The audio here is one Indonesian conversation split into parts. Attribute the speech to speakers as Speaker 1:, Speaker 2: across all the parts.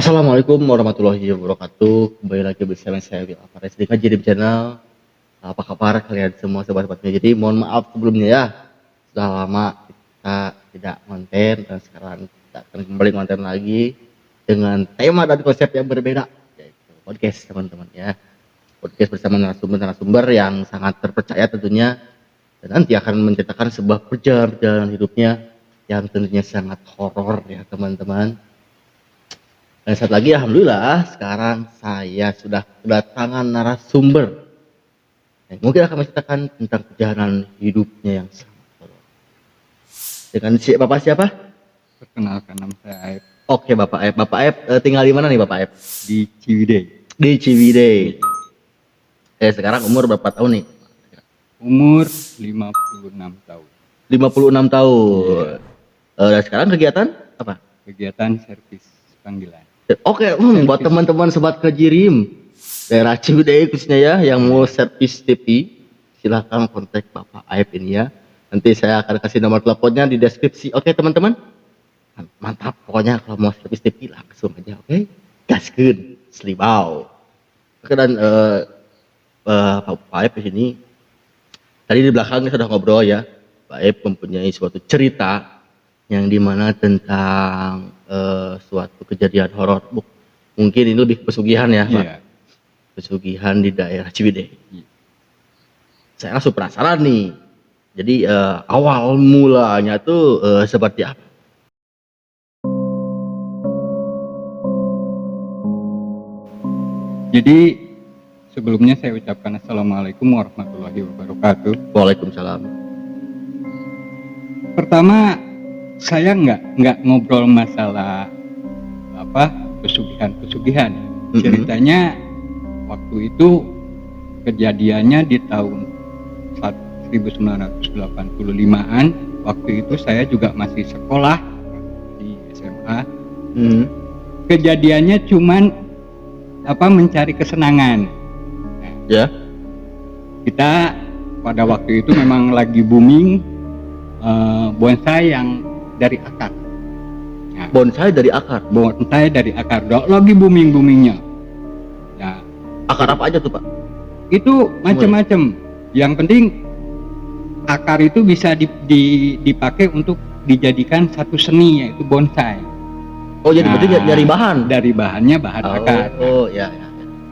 Speaker 1: Assalamualaikum warahmatullahi wabarakatuh. Kembali lagi bersama saya Will Alvarez di Ngaji Channel. Apa kabar kalian semua sobat-sobat Ngaji? Mohon maaf sebelumnya ya. Sudah lama kita tidak konten dan sekarang kita akan kembali konten lagi dengan tema dan konsep yang berbeda, yaitu podcast teman-teman ya. Podcast bersama narasumber yang sangat terpercaya tentunya dan nanti akan menceritakan sebuah perjalanan hidupnya yang tentunya sangat horor ya teman-teman. Dan saat lagi alhamdulillah sekarang saya sudah kedatangan narasumber yang mungkin akan menceritakan tentang perjalanan hidupnya yang sangat horor. Dengan Bapak siapa?
Speaker 2: Perkenalkan, nama saya Aep.
Speaker 1: Oke Bapak Aep. Bapak Aep tinggal di mana nih Bapak Aep?
Speaker 2: Di Ciwidey.
Speaker 1: Di Ciwidey. Sekarang umur berapa tahun nih?
Speaker 2: Umur 56 tahun.
Speaker 1: 56 tahun. Dan sekarang kegiatan apa?
Speaker 2: Kegiatan servis panggilan.
Speaker 1: Oke, buat teman-teman sobat Kejirim daerah Ciwidey khususnya ya yang mau servis TV, silahkan kontak Bapak Aep ini ya. Nanti saya akan kasih nomor teleponnya di deskripsi. Oke teman-teman, mantap pokoknya kalau mau servis TV langsung aja. Oke, gaskeun selibau. Oke, dan Bapak Aep di sini tadi di belakang sudah ngobrol ya. Pak Aep mempunyai suatu cerita yang dimana tentang suatu kejadian horor. Mungkin ini lebih pesugihan ya, Pak.
Speaker 2: Iya.
Speaker 1: Pesugihan di daerah Ciwidey.
Speaker 2: Iya.
Speaker 1: Saya langsung penasaran nih. Jadi awal mulanya tuh seperti apa?
Speaker 2: Jadi sebelumnya saya ucapkan Assalamualaikum warahmatullahi wabarakatuh.
Speaker 1: Waalaikumsalam.
Speaker 2: Pertama, saya nggak ngobrol masalah pesugihan. Ceritanya waktu itu kejadiannya di tahun 1985-an. Waktu itu saya juga masih sekolah di SMA. Kejadiannya cuman mencari kesenangan.
Speaker 1: Ya.
Speaker 2: Kita pada waktu itu memang lagi booming bonsai yang dari akar. Nah,
Speaker 1: Bonsai dari akar.
Speaker 2: Bonsai dari akar. Lagi boomingnya. Nah,
Speaker 1: Akar apa aja tuh Pak?
Speaker 2: itu macam-macam. Yang penting akar itu bisa dipakai untuk dijadikan satu seni, yaitu bonsai.
Speaker 1: Oh jadi berarti dari bahan?
Speaker 2: Dari bahannya bahan akar.
Speaker 1: Oh ya.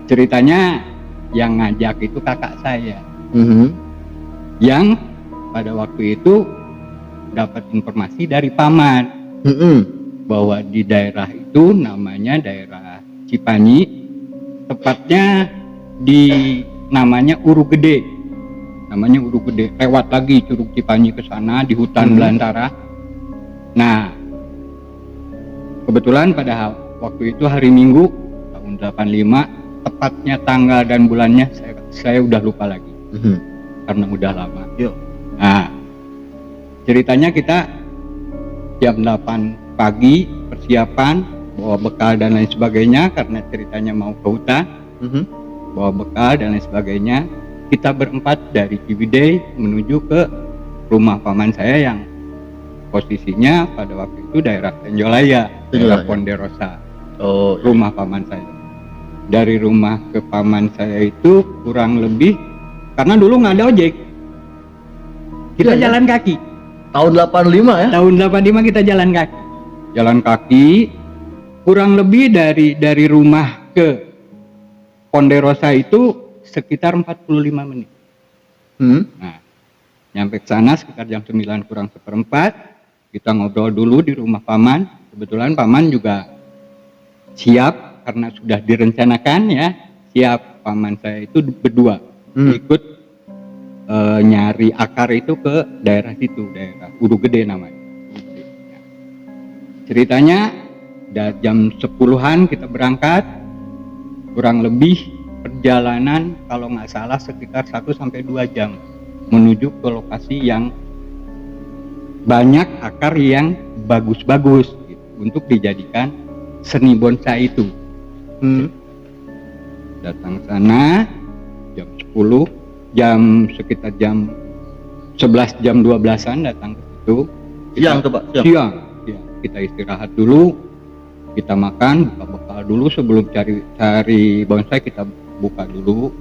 Speaker 2: Ceritanya yang ngajak itu kakak saya. Yang pada waktu itu dapat informasi dari paman bahwa di daerah itu namanya daerah Cipanyi, tepatnya di namanya Uru Gede. Lewat lagi Curug Cipanyi ke sana di hutan belantara. Nah, kebetulan pada waktu itu hari Minggu tahun 85, tepatnya tanggal dan bulannya saya udah lupa lagi. Karena udah lama. Nah, ceritanya kita jam 8 pagi persiapan bawa bekal dan lain sebagainya, karena ceritanya mau ke hutan. Bawa bekal dan lain sebagainya. Kita berempat dari Ciwidey menuju ke rumah paman saya yang posisinya pada waktu itu daerah Tenjolaya, daerah Ponderosa. Rumah paman saya. Dari rumah ke paman saya itu kurang lebih, karena dulu nggak ada ojek, kita jalan kaki.
Speaker 1: Tahun 85 ya?
Speaker 2: Tahun 85 kita jalan kaki. Kurang lebih dari rumah ke Ponderosa itu sekitar 45 menit. Nah, nyampe ke sana sekitar jam 9 kurang seperempat. Kita ngobrol dulu di rumah paman. Kebetulan paman juga siap karena sudah direncanakan ya. Siap, paman saya itu berdua ikut nyari akar itu ke daerah situ, daerah Uru Gede namanya. Ceritanya jam 10-an kita berangkat. Kurang lebih perjalanan kalau nggak salah sekitar 1-2 jam menuju ke lokasi yang banyak akar yang bagus-bagus gitu, untuk dijadikan seni bonsai itu. Datang sana jam 10, sekitar jam 11, jam 12-an datang ke situ.
Speaker 1: Siang tuh Pak?
Speaker 2: Siang. Kita istirahat dulu, kita makan, buka bekal buka dulu sebelum cari bonsai, kita buka dulu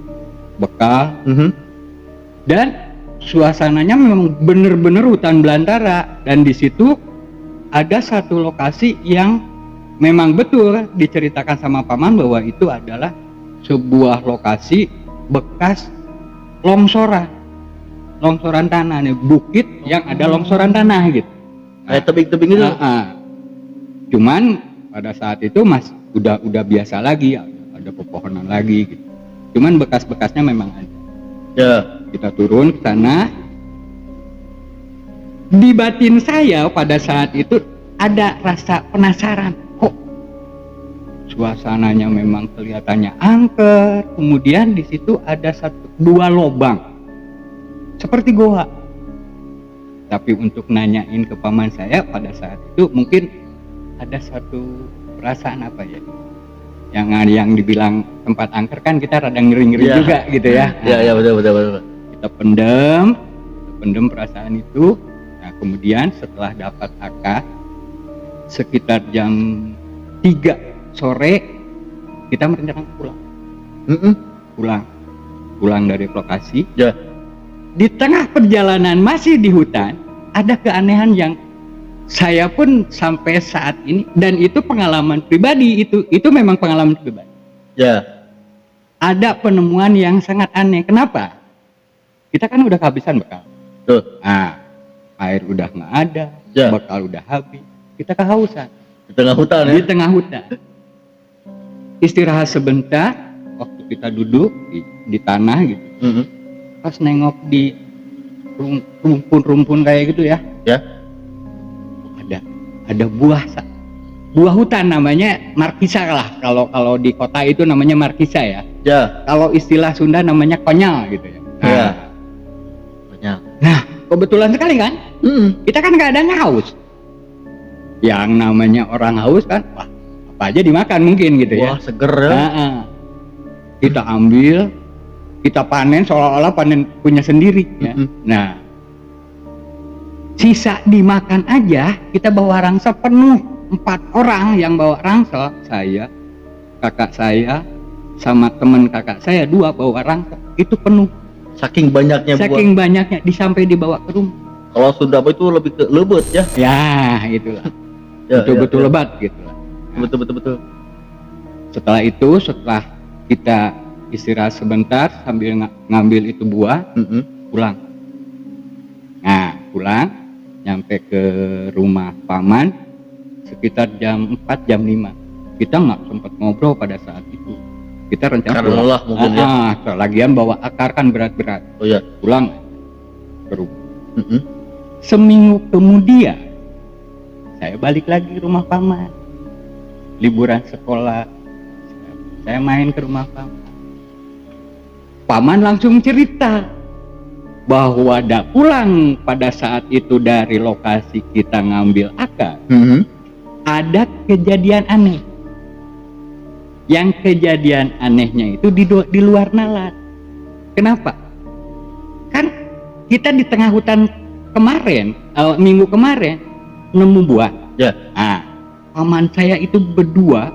Speaker 2: bekal. Dan suasananya memang benar-benar hutan belantara, dan di situ ada satu lokasi yang memang betul diceritakan sama paman bahwa itu adalah sebuah lokasi bekas longsoran tanah nih, bukit yang ada longsoran tanah gitu.
Speaker 1: Kayak tebing-tebing itu.
Speaker 2: Cuman pada saat itu udah biasa lagi, ada pepohonan lagi gitu. Cuman bekas-bekasnya memang ada.
Speaker 1: Ya.
Speaker 2: Kita turun ke sana. Di batin saya pada saat itu ada rasa penasaran. Kok suasananya memang kelihatannya angker. Kemudian di situ ada dua lubang seperti goa. Tapi untuk nanyain ke paman saya pada saat itu, mungkin ada satu perasaan apa ya? Yang dibilang tempat angker kan kita rada ngeri-ngeri juga gitu ya.
Speaker 1: Iya, betul.
Speaker 2: Kita pendem perasaan itu. Nah, kemudian setelah dapat akad sekitar jam 3 sore kita merencanakan pulang dari lokasi.
Speaker 1: Ya.
Speaker 2: Di tengah perjalanan masih di hutan, ada keanehan yang saya pun sampai saat ini, dan itu pengalaman pribadi, itu memang pengalaman pribadi.
Speaker 1: Ya.
Speaker 2: Ada penemuan yang sangat aneh. Kenapa? Kita kan udah kehabisan bekal.
Speaker 1: Tuh.
Speaker 2: Air udah nggak ada, bekal udah habis, kita kehausan.
Speaker 1: Di tengah hutan ya?
Speaker 2: Di tengah hutan. Istirahat sebentar, waktu kita duduk di tanah gitu. Pas nengok di rumpun-rumpun kayak gitu ya.
Speaker 1: Ya.
Speaker 2: Ada buah hutan, namanya markisa lah. Kalau di kota itu namanya markisa ya.
Speaker 1: Ya.
Speaker 2: Kalau istilah Sunda namanya konyal gitu ya.
Speaker 1: Konyal.
Speaker 2: Nah, kebetulan sekali kan, kita kan keadaannya haus. Yang namanya orang haus kan, wah, apa aja dimakan mungkin gitu ya.
Speaker 1: Wah, seger ya.
Speaker 2: Kita ambil, kita panen seolah-olah panen punya sendiri ya. Nah, sisa dimakan aja, kita bawa rangsel penuh. 4 orang yang bawa rangsel, saya, kakak saya, sama teman kakak saya 2 bawa rangsel, itu penuh.
Speaker 1: Saking banyaknya
Speaker 2: Sampai dibawa ke rumah.
Speaker 1: Kalau Sunda itu lebih ke lebat ya.
Speaker 2: Ya, itulah. Betul-betul lebat gitu.
Speaker 1: Betul.
Speaker 2: Setelah kita istirahat sebentar sambil ngambil itu buah, pulang. Nah, pulang, nyampe ke rumah paman sekitar jam 4, jam 5. Kita nggak sempat ngobrol pada saat itu. Kita rencana
Speaker 1: karena lelah mungkin ya.
Speaker 2: Lagian bawa akar kan berat-berat.
Speaker 1: Oh ya.
Speaker 2: Pulang ke rumah. Seminggu kemudian saya balik lagi ke rumah paman. Liburan sekolah, saya main ke rumah paman. Paman langsung cerita bahwa pulang pada saat itu dari lokasi kita ngambil akar. Ada kejadian aneh. Yang kejadian anehnya itu di luar nalar. Kenapa? Kan kita di tengah hutan kemarin, minggu kemarin nemu buah.
Speaker 1: Ya.
Speaker 2: Nah, paman saya itu berdua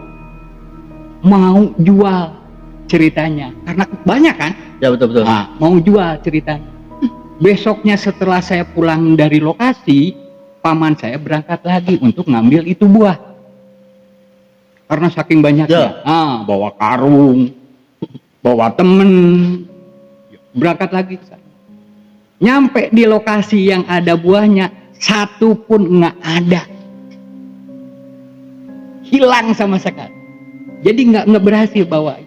Speaker 2: mau jual ceritanya karena banyak kan?
Speaker 1: Ya, betul.
Speaker 2: Nah, mau jual ceritanya. Besoknya setelah saya pulang dari lokasi, paman saya berangkat lagi untuk ngambil itu buah. Karena saking banyaknya, bawa karung, bawa temen, berangkat lagi ke sana. Nyampe di lokasi yang ada buahnya, satu pun nggak ada, hilang sama sekali. Jadi nggak berhasil bawa.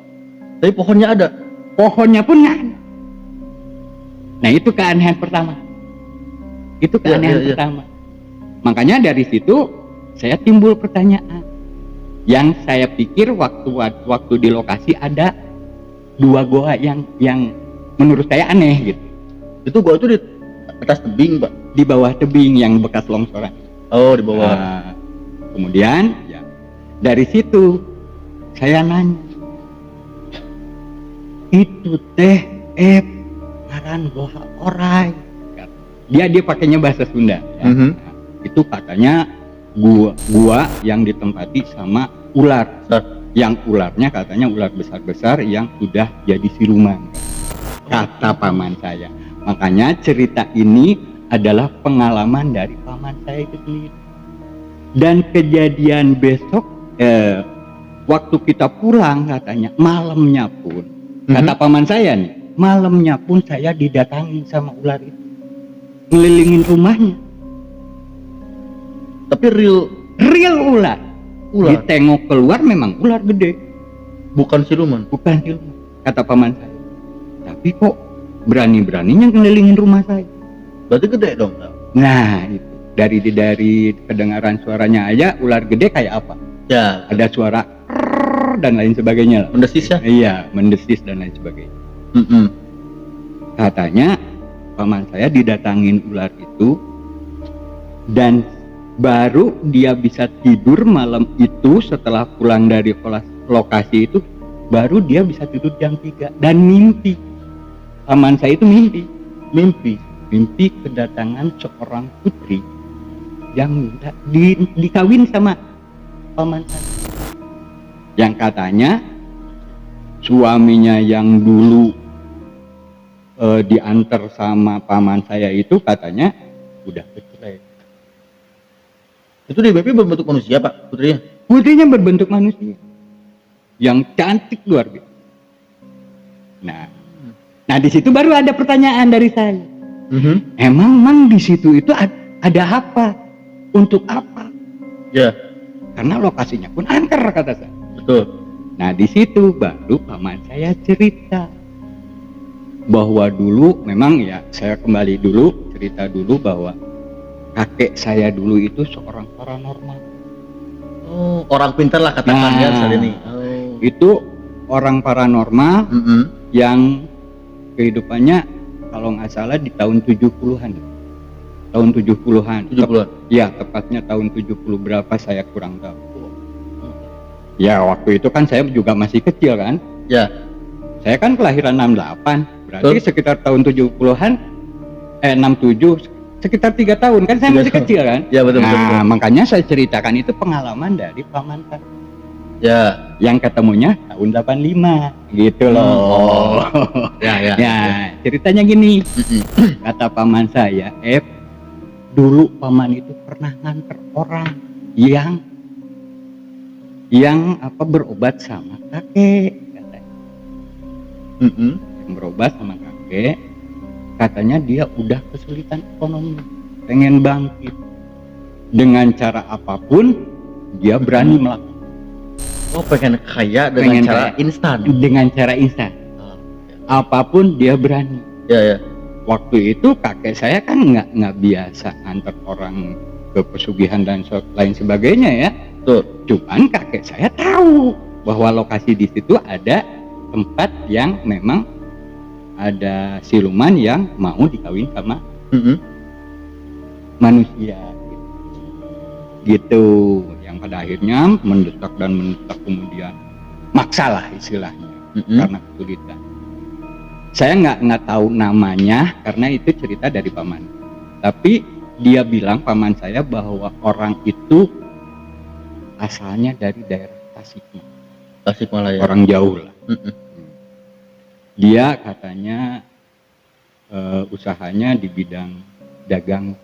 Speaker 1: Tapi pohonnya ada.
Speaker 2: Pohonnya pun nggak ada. Nah, itu keanehan pertama. Pertama. Makanya dari situ saya timbul pertanyaan. Yang saya pikir waktu di lokasi ada 2 goa yang menurut saya aneh gitu.
Speaker 1: Itu goa itu di atas tebing, Pak.
Speaker 2: Di bawah tebing yang bekas longsoran.
Speaker 1: Oh, di bawah.
Speaker 2: Kemudian ya, dari situ saya nanya, itu teh ngaran goa orai. Dia pakainya bahasa Sunda ya. Itu katanya gua yang ditempati sama ular. Yang ularnya katanya ular besar-besar yang sudah jadi siluman, kata paman saya. Makanya cerita ini adalah pengalaman dari paman saya itu sendiri. Dan kejadian besok waktu kita pulang katanya malamnya pun, kata paman saya nih, malamnya pun saya didatangi sama ular itu, ngelilingin rumahnya.
Speaker 1: Tapi real
Speaker 2: ular. Ditengok keluar memang ular gede,
Speaker 1: bukan siluman.
Speaker 2: kata paman saya. Tapi kok berani-beraninya ngelilingin rumah saya.
Speaker 1: Berarti gede dong.
Speaker 2: Nah itu dari kedengaran suaranya aja ular gede kayak apa
Speaker 1: ya,
Speaker 2: ada suara dan lain sebagainya lah.
Speaker 1: Mendesis ya.
Speaker 2: Iya, mendesis dan lain sebagainya. Katanya paman saya didatangin ular itu, dan baru dia bisa tidur malam itu setelah pulang dari lokasi itu, baru dia bisa tidur jam 3 dan mimpi. Paman saya itu mimpi kedatangan seorang putri yang minta dikawin sama paman saya, yang katanya suaminya yang dulu diantar sama paman saya itu katanya udah bercerai.
Speaker 1: Itu di BP berbentuk manusia, Pak, putrinya?
Speaker 2: Putrinya berbentuk manusia yang cantik luar biasa. Nah di situ baru ada pertanyaan dari saya. Emang di situ itu ada apa? Untuk apa?
Speaker 1: Ya.
Speaker 2: Karena lokasinya pun angker, kata saya.
Speaker 1: Betul.
Speaker 2: Nah di situ baru paman saya cerita bahwa dulu memang ya, saya kembali dulu cerita dulu bahwa kakek saya dulu itu seorang paranormal.
Speaker 1: Oh, orang pintar lah katakan ya saat ini.
Speaker 2: Itu orang paranormal yang kehidupannya kalau nggak salah di tahun 70-an. Tahun 70-an. Ya, tepatnya tahun 70 berapa saya kurang tahu. Ya, waktu itu kan saya juga masih kecil kan?
Speaker 1: Ya.
Speaker 2: Saya kan kelahiran 68, berarti sekitar tahun 70-an 67, sekitar 3 tahun kan saya masih kecil kan?
Speaker 1: Ya, betul.
Speaker 2: Makanya saya ceritakan itu pengalaman dari paman saya.
Speaker 1: Ya.
Speaker 2: Yang ketemunya tahun 85 gitu loh. Ya, ceritanya gini. Kata paman saya, dulu paman itu pernah nganter orang yang berobat sama kakek katanya. Yang berobat sama kakek, katanya dia udah kesulitan ekonomi, pengen bangkit. Dengan cara apapun dia berani melakukan.
Speaker 1: Oh, pengen kaya dengan cara instan.
Speaker 2: Dengan cara instan. Apapun dia berani.
Speaker 1: Ya.
Speaker 2: Waktu itu kakek saya kan nggak biasa antar orang ke pesugihan dan lain sebagainya ya.
Speaker 1: Tuh.
Speaker 2: Cuman kakek saya tahu bahwa lokasi di situ ada tempat yang memang ada siluman yang mau dikawin sama manusia gitu, yang pada akhirnya mendesak kemudian maksalah istilahnya karena kesulitan. Saya nggak tahu namanya karena itu cerita dari paman, tapi dia bilang paman saya bahwa orang itu asalnya dari daerah Tasikmalaya, orang jauh lah. Dia katanya usahanya di bidang dagang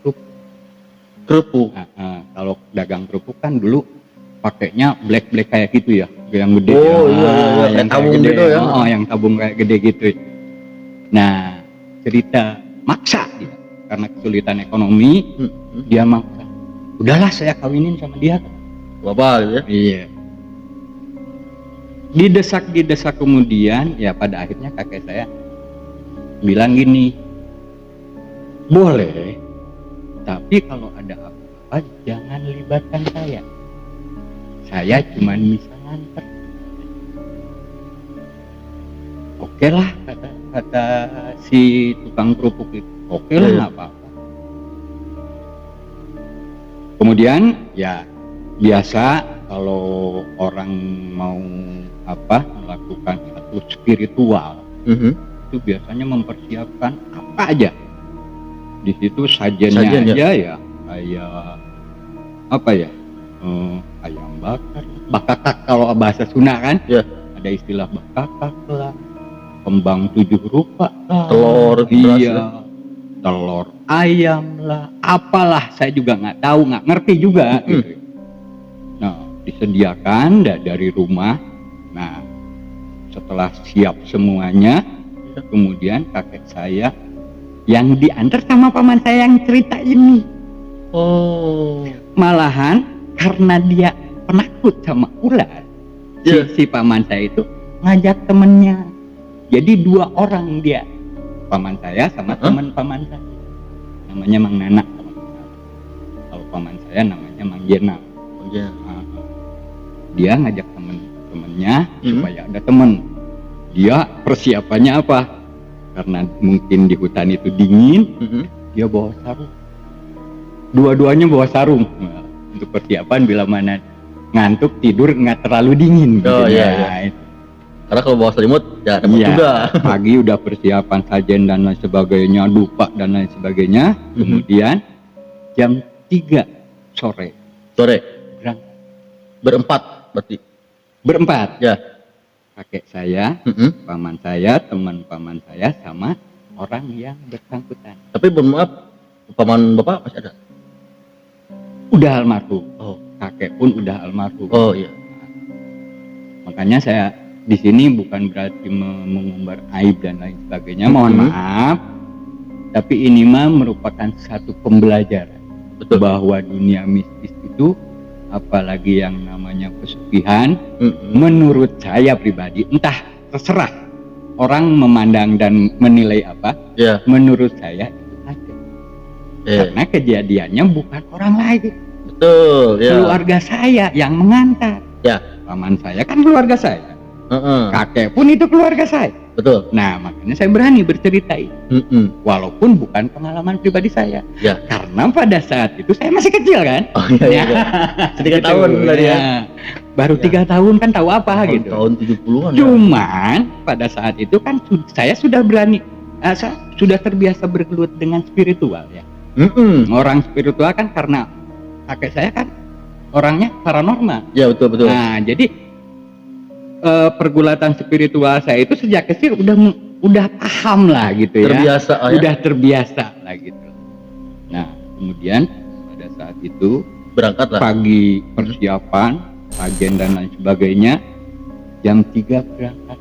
Speaker 2: kerupuk. Kalau dagang kerupuk kan dulu pakainya black kayak gitu ya, yang gede.
Speaker 1: Yang tabung gede, gitu ya.
Speaker 2: Yang tabung kayak gede gitu. Nah, cerita maksa dia karena kesulitan ekonomi, dia maksa. Udahlah saya kawinin sama dia.
Speaker 1: Bapak gitu ya. Iya.
Speaker 2: Didesak kemudian ya pada akhirnya kakek saya bilang gini, boleh, tapi kalau ada apa-apa jangan libatkan saya cuma bisa nganter. Oke lah, kata si tukang kerupuk itu, oke lah, nggak apa-apa. Kemudian ya biasa kalau orang mau melakukan satu spiritual, itu biasanya mempersiapkan apa aja. Di situ sajennya aja ya, kayak ayam bakakak kalau bahasa Sunda kan,
Speaker 1: Ya.
Speaker 2: ada istilah bakakak lah, kembang 7 rupa lah,
Speaker 1: Telur, beras, ya.
Speaker 2: iya, telur ayam lah, apalah saya juga nggak tahu, nggak ngerti juga gitu. Nah, disediakan dari rumah. Nah, setelah siap semuanya, kemudian kakek saya yang diantar sama paman saya yang cerita ini.
Speaker 1: Oh.
Speaker 2: Malahan karena dia penakut sama ular,
Speaker 1: Yeah.
Speaker 2: si paman saya itu ngajak temennya. Jadi 2 orang dia, paman saya sama teman paman saya. Namanya Mang Nana. Kalau paman saya namanya Mang Jenal.
Speaker 1: Oh, iya.
Speaker 2: Dia ngajak temen-temennya supaya ada temen. Dia persiapannya apa? Karena mungkin di hutan itu dingin, dia bawa sarung. Dua-duanya bawa sarung. Nah, untuk persiapan bila mana ngantuk tidur nggak terlalu dingin.
Speaker 1: Oh,
Speaker 2: gitu.
Speaker 1: iya, iya.
Speaker 2: Itu.
Speaker 1: Karena kalau bawa selimut ya dapat
Speaker 2: Iya,
Speaker 1: juga.
Speaker 2: pagi udah persiapan sajen dan lain sebagainya, dupa dan lain sebagainya. Kemudian jam 3 sore
Speaker 1: Sore
Speaker 2: berangkat.
Speaker 1: berempat berarti.
Speaker 2: Berempat.
Speaker 1: Ya.
Speaker 2: Kakek saya, paman saya, teman paman saya, sama orang yang bersangkutan.
Speaker 1: Tapi mohon maaf, paman bapak masih ada?
Speaker 2: Udah almarhum.
Speaker 1: Oh.
Speaker 2: Kakek pun udah almarhum.
Speaker 1: Oh iya.
Speaker 2: Makanya saya di sini bukan berarti mengumbar aib dan lain sebagainya. Mohon maaf. Tapi ini mah merupakan satu pembelajaran.
Speaker 1: Betul.
Speaker 2: Bahwa dunia mistis itu, apalagi yang namanya pesugihan, menurut saya pribadi, entah terserah orang memandang dan menilai apa,
Speaker 1: Ya.
Speaker 2: menurut saya itu ada. Karena kejadiannya bukan orang lain,
Speaker 1: Betul. Ya.
Speaker 2: keluarga saya yang mengantar.
Speaker 1: Ya.
Speaker 2: Paman saya kan keluarga saya, kakek pun itu keluarga saya.
Speaker 1: Betul.
Speaker 2: Nah, makanya saya berani bercerita ini, walaupun bukan pengalaman pribadi saya.
Speaker 1: Ya.
Speaker 2: Karena pada saat itu saya masih kecil kan.
Speaker 1: Oh iya. Iya. Sedikit
Speaker 2: Gitu,
Speaker 1: tahun tadi ya.
Speaker 2: Baru 3 tahun kan tahu apa gitu.
Speaker 1: Tahun 70-an.
Speaker 2: Cuman pada saat itu kan saya sudah berani, saya sudah terbiasa bergelut dengan spiritual ya. Orang spiritual kan karena kakek saya kan orangnya paranormal.
Speaker 1: Ya, betul betul.
Speaker 2: Nah, jadi pergulatan spiritual saya itu sejak kecil udah paham lah gitu ya.
Speaker 1: Terbiasa ya.
Speaker 2: Udah terbiasa lah gitu. Nah, kemudian pada saat itu
Speaker 1: Berangkat lah.
Speaker 2: pagi persiapan, sajen dan lain sebagainya, jam 3 berangkat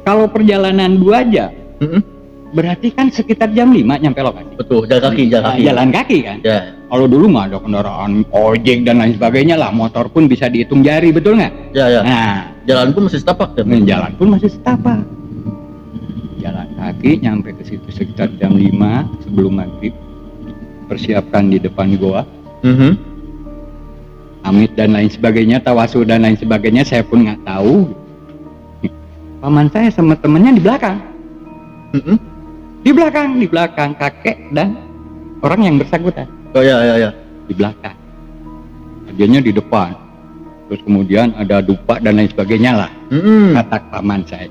Speaker 2: kalau perjalanan 2 jam, berarti kan sekitar jam 5 nyampe lokasi.
Speaker 1: Betul, jalan kaki.
Speaker 2: Jalan kaki kan.
Speaker 1: Ya.
Speaker 2: Kalau dulu nggak ada kendaraan ojek dan lain sebagainya lah, motor pun bisa dihitung jari, betul nggak?
Speaker 1: Ya, ya.
Speaker 2: Nah,
Speaker 1: Jalan pun masih setapak ya.
Speaker 2: jalan pun masih setapak. Jalan kaki nyampe ke situ sekitar jam 5 sebelum maghrib. Persiapkan di depan goa. Amit dan lain sebagainya, tawasul dan lain sebagainya, saya pun nggak tahu. Paman saya sama temennya di belakang. Di belakang kakek dan orang yang bersangkutan.
Speaker 1: Oh ya.
Speaker 2: Di belakang. Dianya di depan. Terus kemudian ada dupa dan lain sebagainya lah. Kata paman saya.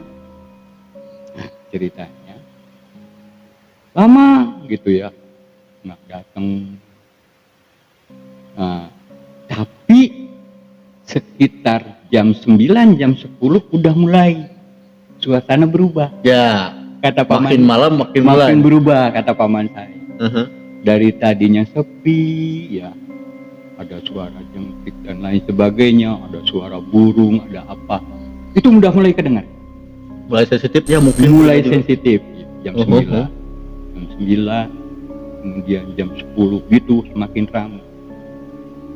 Speaker 2: Nah, ceritanya lama gitu ya, nggak datang. Nah, tapi sekitar jam 9, jam 10 udah mulai suasana berubah.
Speaker 1: Ya.
Speaker 2: Kata paman,
Speaker 1: Makin malam makin mulai.
Speaker 2: berubah kata paman saya. Dari tadinya sepi ya, ada suara jengkrik dan lain sebagainya, ada suara burung, ada apa, itu udah mulai kedengar.
Speaker 1: Mulai sensitif ya mungkin.
Speaker 2: Mulai sensitif. Jam 9, kemudian jam 10 gitu semakin ramai.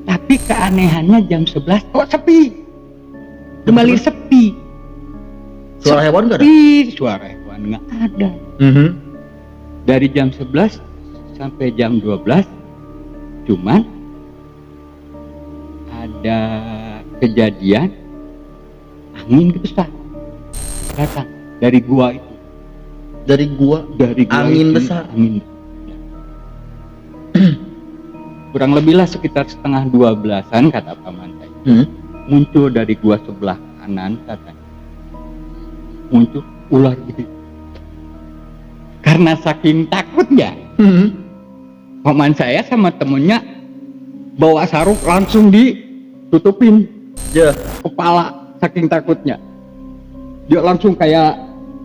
Speaker 2: Tapi keanehannya jam 11 kok sepi. Kembali sepi.
Speaker 1: Suara hewan nggak ada?
Speaker 2: Suara hewan nggak ada. Dari jam 11 sampai jam 12 cuman ada kejadian angin besar datang dari gua itu.
Speaker 1: Dari gua angin
Speaker 2: itu,
Speaker 1: besar.
Speaker 2: Angin besar. Kurang lebih lah sekitar setengah 12-an kata paman saya. Muncul dari gua sebelah kanan katanya. Muncul ular gede. Karena saking takutnya, paman saya sama temennya bawa sarung langsung ditutupin
Speaker 1: Ya.
Speaker 2: kepala saking takutnya. Dia langsung kayak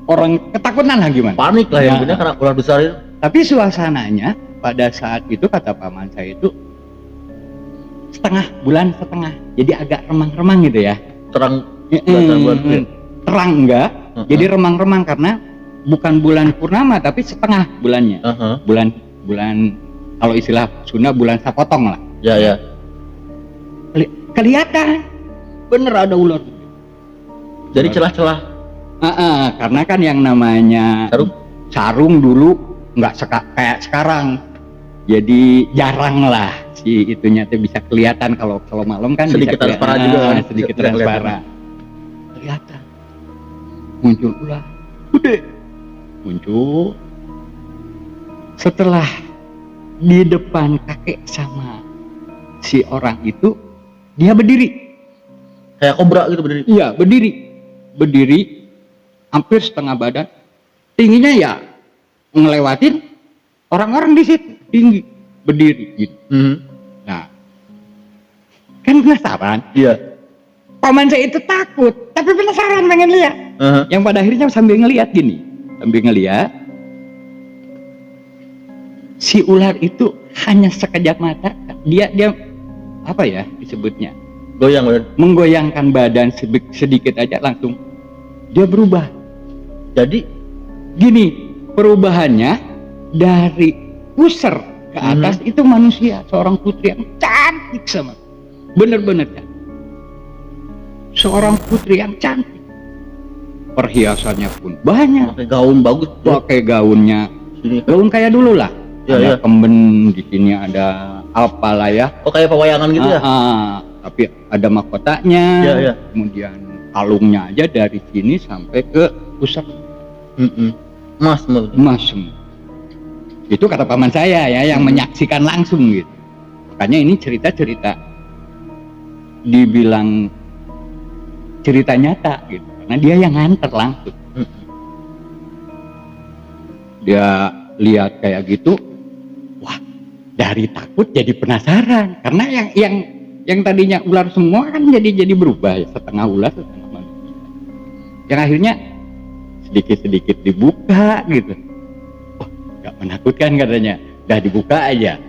Speaker 2: orang ketakutan lah gimana.
Speaker 1: Panik lah yang
Speaker 2: Nah,
Speaker 1: punya karena ular besar itu.
Speaker 2: tapi suasananya pada saat itu kata paman saya itu bulan setengah, jadi agak remang-remang gitu ya.
Speaker 1: Terang
Speaker 2: Mm, terang enggak, jadi remang-remang karena bukan bulan purnama tapi setengah bulannya. Bulan kalau istilah Sunda bulan sapotong lah.
Speaker 1: Ya ya.
Speaker 2: Kelihatan bener ada ular.
Speaker 1: Jadi celah-celah
Speaker 2: Karena kan yang namanya sarung dulu nggak kayak sekarang, jadi jarang lah si itunya tuh bisa kelihatan. Kalau malam kan
Speaker 1: sedikit
Speaker 2: bisa
Speaker 1: transparan juga kan?
Speaker 2: sedikit
Speaker 1: Bisa
Speaker 2: transparan. Kelihatan muncul ular gede, muncul setelah di depan kakek sama si orang itu dia berdiri
Speaker 1: Kayak kobra gitu berdiri.
Speaker 2: iya berdiri hampir setengah badan, tingginya ya ngelewatin orang-orang di situ, tinggi berdiri gitu. Nah kan penasaran,
Speaker 1: Iya.
Speaker 2: paman saya itu takut tapi penasaran pengen lihat. Yang pada akhirnya sambil ngelihat si ular itu hanya sekejap mata dia apa ya disebutnya, menggoyangkan badan sedikit aja langsung dia berubah. Jadi gini perubahannya, dari pusar ke atas itu manusia, seorang putri yang cantik sama, bener-bener cantik. Seorang putri yang cantik, perhiasannya pun banyak,
Speaker 1: Pakai gaun bagus.
Speaker 2: pakai gaunnya gaun kayak dulu lah.
Speaker 1: Ya,
Speaker 2: ada
Speaker 1: ya.
Speaker 2: kemben di sini, ada apalah ya.
Speaker 1: Oh kayak pewayangan gitu ya?
Speaker 2: Tapi ada mahkotanya.
Speaker 1: Ya, ya.
Speaker 2: Kemudian kalungnya aja dari sini sampai ke pusat
Speaker 1: Emas.
Speaker 2: semua. Itu kata paman saya ya yang menyaksikan langsung gitu. Makanya ini cerita-cerita dibilang cerita nyata gitu, karena dia yang nganter langsung. Dia lihat kayak gitu, wah dari takut jadi penasaran, karena yang tadinya ular semua kan jadi berubah ya, setengah ular setengah manusia. Yang akhirnya sedikit dibuka gitu. Wah nggak menakutkan katanya, udah dibuka aja.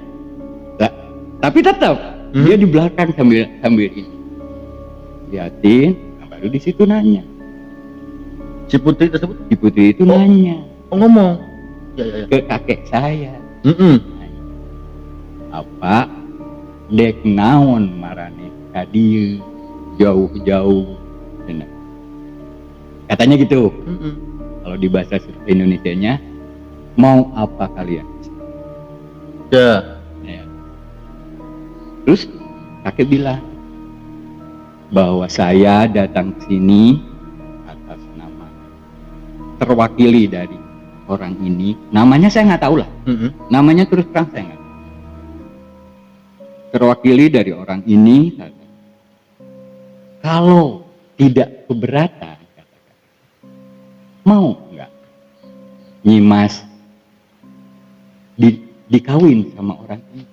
Speaker 2: Nah, tapi tetap dia di belakang sambil ini liatin. Baru di situ nanya.
Speaker 1: Si putri tersebut?
Speaker 2: Si putri itu nanya.
Speaker 1: Ngomong. Ya.
Speaker 2: Ke kakek saya. Apa dek naon marane tadi jauh-jauh. Katanya gitu. Kalau di bahasa Indonesianya, mau apa kalian?
Speaker 1: Ya.
Speaker 2: Terus kakek bilang bahwa saya datang ke sini atas nama terwakili dari orang ini. Namanya saya nggak tahu lah. Namanya terus terang saya nggak tahu. Terwakili dari orang ini. Kalau tidak keberatan, mau nggak Nyimas dikawin sama orang ini?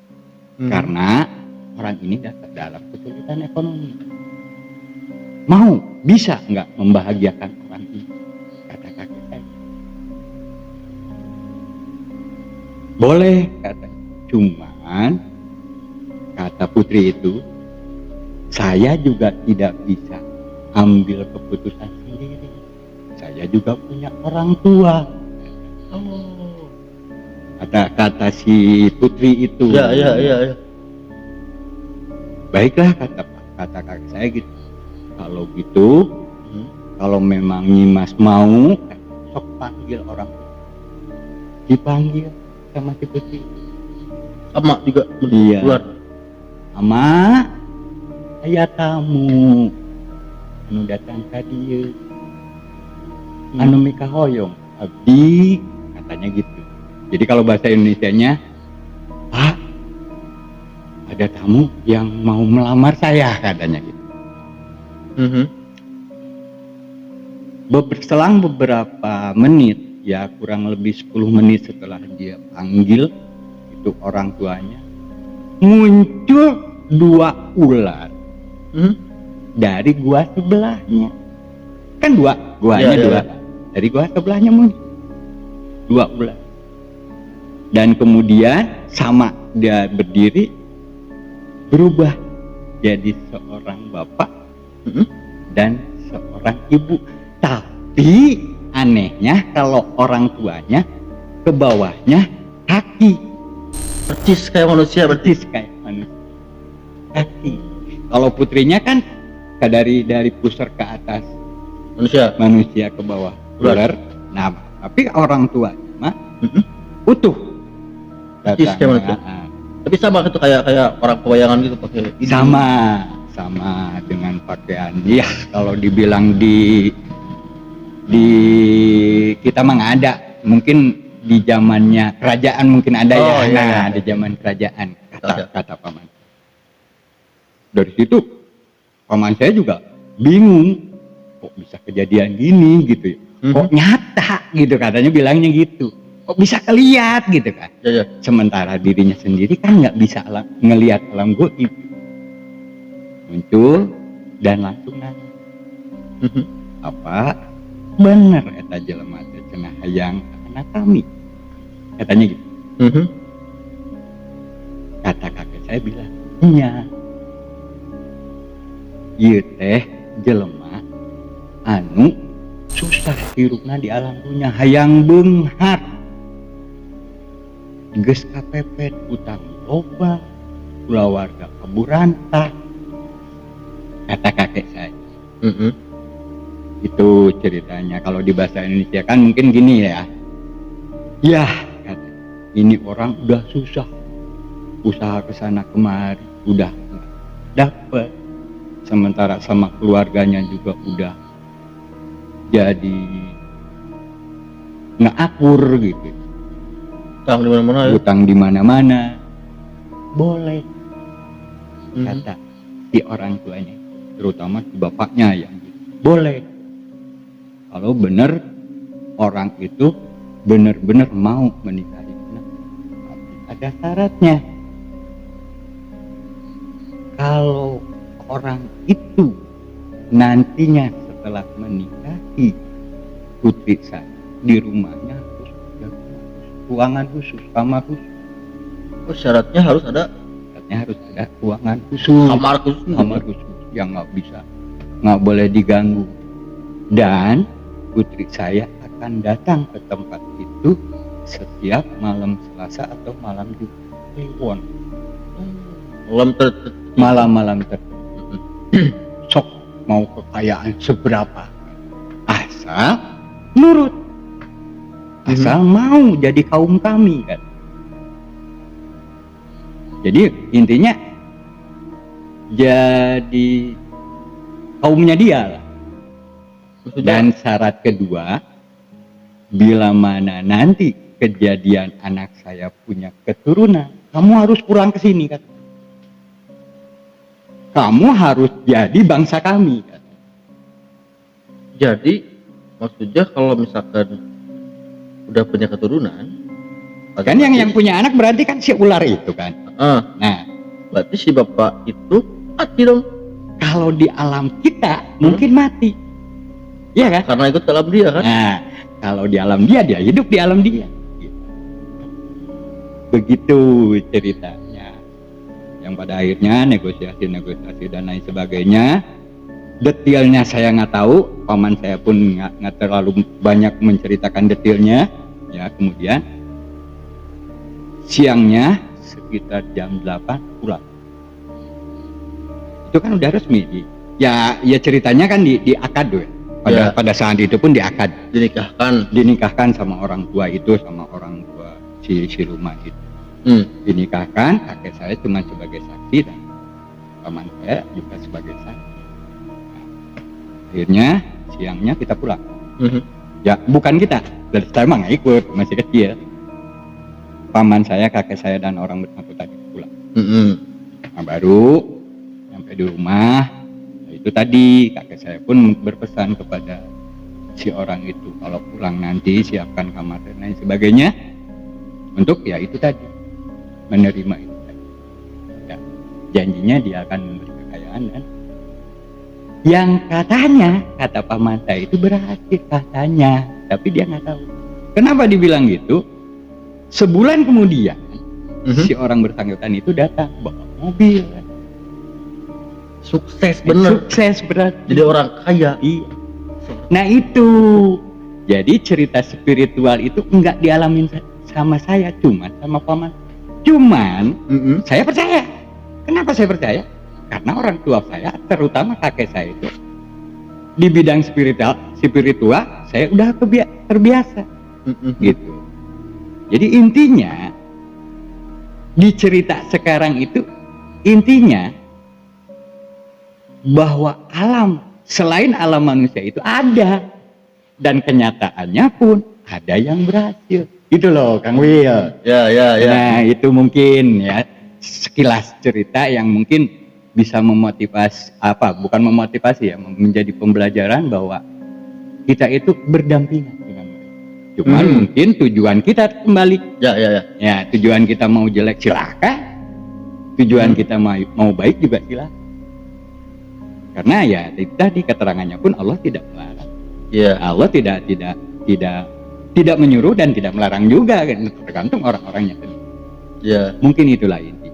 Speaker 2: Karena orang ini dalam kesulitan ekonomi. Mau, bisa nggak membahagiakan orang ini? Kata kakek saya. Boleh, kata. Cuman kata putri itu, saya juga tidak bisa ambil keputusan sendiri. Saya juga punya orang tua. Kata si putri itu.
Speaker 1: Ya.
Speaker 2: Baiklah, kata kakek saya gitu. Kalau gitu, kalau memang Nyimas mau, sok panggil orang. Dipanggil sama si putri.
Speaker 1: Sama juga.
Speaker 2: Iya.
Speaker 1: Keluar.
Speaker 2: Ama, aya tamu. Anu datang tadi. Anu mika hoyong. Abdi, katanya gitu. Jadi kalau bahasa Indonesianya, Pak, ada tamu yang mau melamar saya, katanya gitu. Berselang beberapa menit, ya kurang lebih 10 menit setelah dia panggil itu orang tuanya, muncul 2 ular dari gua sebelahnya. Kan guanya
Speaker 1: Iya,
Speaker 2: dua.
Speaker 1: iya.
Speaker 2: Dari gua sebelahnya muncul 2 ular. Dan kemudian sama dia berdiri berubah jadi seorang bapak dan seorang ibu. Tapi anehnya kalau orang tuanya ke bawahnya kaki.
Speaker 1: Percis kayak manusia berarti.
Speaker 2: Persis kayak manusia. Kaki. Kalau putrinya kan dari pusar ke atas manusia ke bawah ular. Nah, tapi orang tuanya mah utuh.
Speaker 1: Percis kayak manusia. Tapi sama gitu kayak orang pewayangan gitu pakai ini.
Speaker 2: Sama dengan pakaian. Ya, kalau dibilang di kita mah nggak ada. Mungkin di zamannya kerajaan mungkin ada ya.
Speaker 1: Iya,
Speaker 2: Nah,
Speaker 1: iya.
Speaker 2: di zaman kerajaan kata paman. Dari situ paman saya juga bingung, kok bisa kejadian gini gitu ya. Kok nyata gitu, katanya bilangnya gitu. Kok bisa kelihat gitu kan.
Speaker 1: Ya.
Speaker 2: Sementara dirinya sendiri kan nggak bisa ngelihat alam gaib. Muncul dan langsung nanya, apa bener eta jelema teh cenah hayang anak kami, katanya gitu. Kata kakek saya bilang, iya, ieu teh jelema anu susah hirupna di alam dunya, hayang beunghar, geus kapepet utang loba, kulawarga kaburantah, kata kakek saya. Itu ceritanya. Kalau di bahasa Indonesia kan mungkin gini ya, kata, ini orang udah susah, usaha kesana kemari udah dapet, sementara sama keluarganya juga udah jadi ngaakur gitu,
Speaker 1: Utang di mana-mana ya.
Speaker 2: utang di mana-mana. Boleh, kata si orang tuanya, terutama si bapaknya yang gitu. Boleh kalau benar orang itu benar-benar mau menikahi anak, tapi ada syaratnya. Kalau orang itu nantinya setelah menikahi putri saya, di rumahnya harus ada ruangan khusus, kamar khusus.
Speaker 1: Oh, syaratnya harus ada
Speaker 2: Ruangan khusus,
Speaker 1: kamar khusus.
Speaker 2: Yang nggak boleh diganggu. Dan putri saya akan datang ke tempat itu setiap malam Selasa atau malam Kliwon. Malam tertentu. Sok mau kekayaan seberapa, asal nurut, asal mau jadi kaum kami kan. Jadi intinya jadi kaumnya dia lah. Dan syarat kedua, bila mana nanti kejadian anak saya punya keturunan, kamu harus pulang ke sini kan. Kamu harus jadi bangsa kami kan.
Speaker 1: Jadi maksudnya kalau misalkan udah punya keturunan,
Speaker 2: kan yang punya anak berarti kan si ular itu kan. Nah,
Speaker 1: berarti si bapak itu mati dong.
Speaker 2: Kalau di alam kita mungkin mati. Iya kan?
Speaker 1: Karena ikut alam dia kan.
Speaker 2: Nah, kalau di alam dia hidup di alam dia. Begitu ceritanya. Yang pada akhirnya negosiasi dan lain sebagainya. Detailnya saya nggak tahu, paman saya pun nggak terlalu banyak menceritakan detailnya. Ya, kemudian siangnya sekitar jam 8 pulang. Itu kan udah resmi. Ya ceritanya kan di akad tuh. Pada saat itu pun diakad, dinikahkan sama orang tua itu, sama orang tua si rumah itu. Dinikahkan, kakek saya cuma sebagai saksi dan paman saya juga sebagai saksi. Akhirnya siangnya kita pulang. Ya bukan kita, dari saya mah nggak ikut, masih kecil. Paman saya, kakek saya dan orang bersangkutan pulang. Nah, baru sampai di rumah. Itu tadi kakek saya pun berpesan kepada si orang itu, kalau pulang nanti siapkan kamar dan lain sebagainya, untuk ya itu tadi, menerima itu tadi. Ya. janjinya dia akan memberi kekayaan dan yang katanya kata paman saya itu berhasil katanya, tapi dia nggak tahu. Kenapa dibilang gitu? Sebulan kemudian si orang bersangkutan itu datang bawa mobil.
Speaker 1: Sukses bener.
Speaker 2: Sukses berarti.
Speaker 1: Jadi orang kaya.
Speaker 2: Iya. Nah itu. Jadi cerita spiritual itu enggak dialamin sama saya, cuma sama paman. Cuman saya percaya. Kenapa saya percaya? Karena orang tua saya, terutama kakek saya itu di bidang spiritual saya udah terbiasa. Gitu. Jadi intinya di cerita sekarang itu intinya bahwa alam selain alam manusia itu ada, dan kenyataannya pun ada yang berhasil. Gitu loh Kang Wil.
Speaker 1: Ya.
Speaker 2: Nah itu mungkin ya sekilas cerita yang mungkin bisa memotivasi, bukan memotivasi ya, menjadi pembelajaran bahwa kita itu berdampingan dengan mereka. Cuman mungkin tujuan kita kembali. Ya tujuan kita mau jelek silahkan, tujuan kita mau baik juga silahkan. Karena ya tadi keterangannya pun Allah tidak melarang. Allah tidak menyuruh dan tidak melarang juga, tergantung orang-orangnya. Mungkin itulah inti.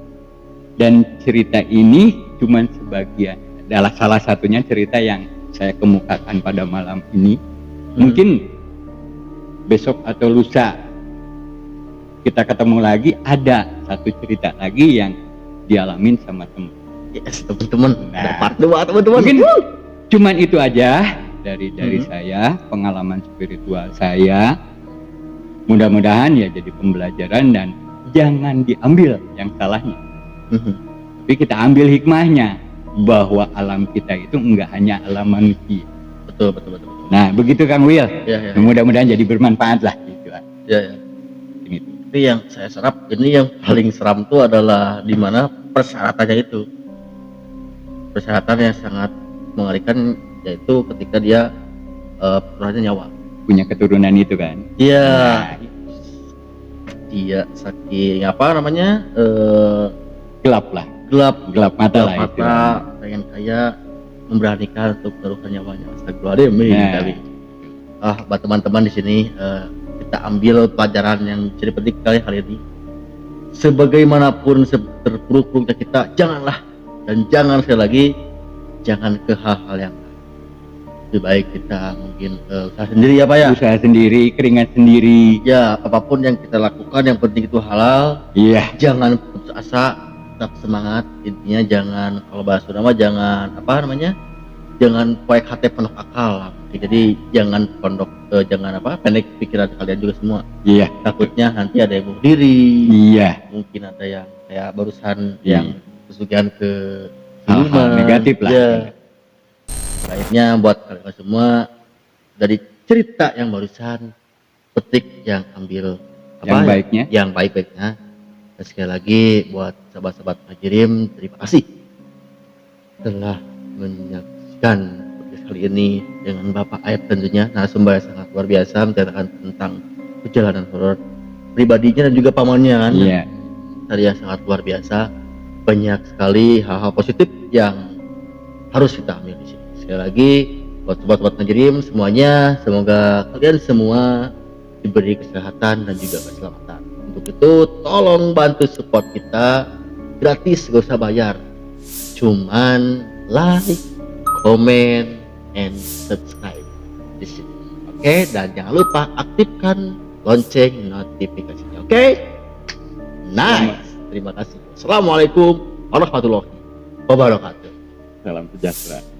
Speaker 2: Dan cerita ini cuma sebagian, adalah salah satunya cerita yang saya kemukakan pada malam ini. Mungkin besok atau lusa kita ketemu lagi, ada satu cerita lagi yang dialamin sama teman.
Speaker 1: Yes, teman-teman.
Speaker 2: Nah,
Speaker 1: part 2 teman-teman.
Speaker 2: Mungkin cuman itu aja dari saya, pengalaman spiritual saya. Mudah-mudahan ya jadi pembelajaran dan jangan diambil yang salahnya. Tapi kita ambil hikmahnya bahwa alam kita itu enggak hanya alam manusia.
Speaker 1: Betul.
Speaker 2: Nah, begitu Kang Wil.
Speaker 1: Ya.
Speaker 2: Mudah-mudahan jadi bermanfaat lah gitu.
Speaker 1: Ya. Tapi yang saya serap ini yang paling seram itu adalah di mana persyaratannya itu. Persyaratan yang sangat mengerikan, yaitu ketika dia perluannya nyawa.
Speaker 2: Punya keturunan itu kan.
Speaker 1: Iya. Dia saking gelap mata lah itu. Pengen kaya, memberanikan untuk menaruhkan nyawanya. Astagfirullahaladzim. Buat teman-teman di sini kita ambil pelajaran yang jadi penting kali ini. Sebagaimanapun terpuruk-puruknya kita, jangan sekali lagi jangan ke hal-hal yang lebih baik kita mungkin usaha sendiri ya Pak ya. Usaha sendiri, keringat sendiri. Ya, apapun yang kita lakukan yang penting itu halal. Iya. Jangan putus asa, tetap semangat. Intinya jangan, kalau bahasa Sunda jangan jangan poek hati penuh akal. Jadi jangan pendek pikiran kalian juga semua. Iya. Takutnya nanti ada yang bunuh diri. Iya. Mungkin ada yang kayak barusan yang pesugihan ke hal-hal negatif lah. Ya. Baiknya buat kalian semua dari cerita yang barusan, petik yang ambil yang baiknya, yang baik-baiknya. Dan sekali lagi buat sahabat-sahabat Majirim, terima kasih telah menyaksikan podcast kali ini dengan Bapak Aib tentunya, narasumber yang sangat luar biasa menceritakan tentang perjalanan horor pribadinya dan juga pamannya kan. Iya. Tadi yang sangat luar biasa, banyak sekali hal-hal positif yang harus kita ambil di sini. Sekali lagi buat sobat-sobat Majirim semuanya, semoga kalian semua diberi kesehatan dan juga keselamatan. Untuk itu tolong bantu support kita gratis, gak usah bayar, cuman like, comment, and subscribe di sini. Oke, dan jangan lupa aktifkan lonceng notifikasinya. Oke, nice. Terima kasih. Assalamualaikum warahmatullahi wabarakatuh.
Speaker 2: Salam sejahtera.